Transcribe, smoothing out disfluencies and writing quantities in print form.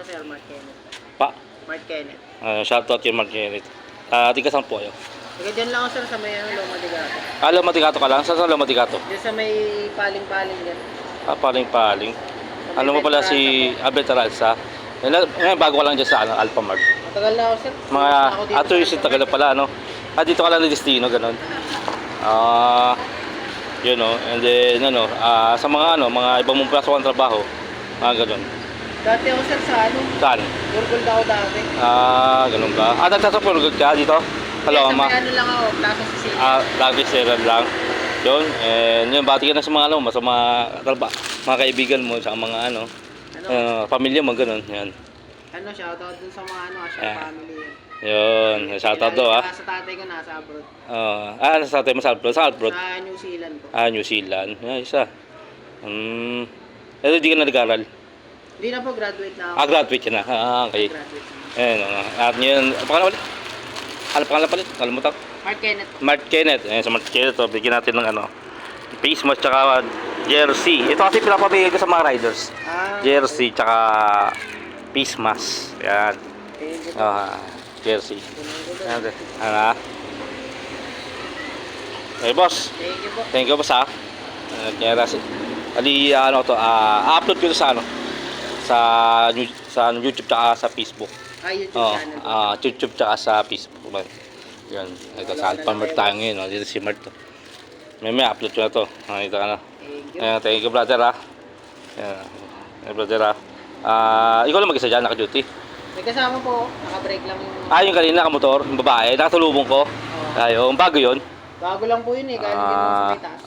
sir, Mark Kenneth. Pa? Mark Kenneth. Shoutout kay Mark Kenneth. Tiga saan po kayo? Taga dyan lang ako sir sa may Loma de Gato. Loma de Gato ka lang? Saan sa Loma de Gato? Dyan sa may paling-paling dyan. Paling-paling. Ano mo pala si Abel Taralsa? Ngayon bago ka lang dyan sa Alpha Mart. Matagal na ako sir. Mga ato yung tagal na pala, ano? Dito ka lang na Destino, ganun. Yun, no? And then, sa mga, mga ibang mong pasok ang trabaho, ganun. Dati ako sir sa Saan? Burgol daw dati. Ganun ba? Nagsasapurugod ka dito? Hello, Sa ma. may ano lang ako, Plaza Sicilia. Lagi seran lang. Yun, and yun, bati ka na sa mga, sa mga kaibigan mo, sa mga, pamilya mo, ganun, yan. Shoutout dun sa mga Asher family yan. Yun, shoutout do, Sa tatay ko nasa abroad. Nasa tatay mo sa abroad? Sa abroad? Sa New Zealand po. New Zealand. Isa. Hindi ka na nag-aral? Hindi na po, graduate na ako. Graduate ka na. Okay. Graduate na. Ayan, at ngayon, pangalan ulit? Ano pangalan palit? Kalimutan. Mark Kenneth. Mark Kenneth. Ayan, sa Mark Kenneth, bigyan natin ng face mask tsaka jersey. Ito kasi pinapabigay ko sa mga riders. Jersey tsaka face mask. Ayan. Jersey. Ayan. Okay, boss. Thank you po. Thank you, boss, ha. Upload ko ito sa sa YouTube tsaka sa Facebook. YouTube channel. YouTube tsaka sa Facebook. Yan. Ito sa Alpha Mart tayo ngayon. Dito si Mart to. May upload ko na to. Ito ka na. Thank you, brother, ha. Yan. Brother, ha. Ikaw lang mag-isa dyan, naka-duty. May kasama po, naka-break lang yung... Yung kanina, naka-motor, yung babae, nakatulubong ko. Yung bago yun. Bago lang po yun eh, galing din mo sa may taas.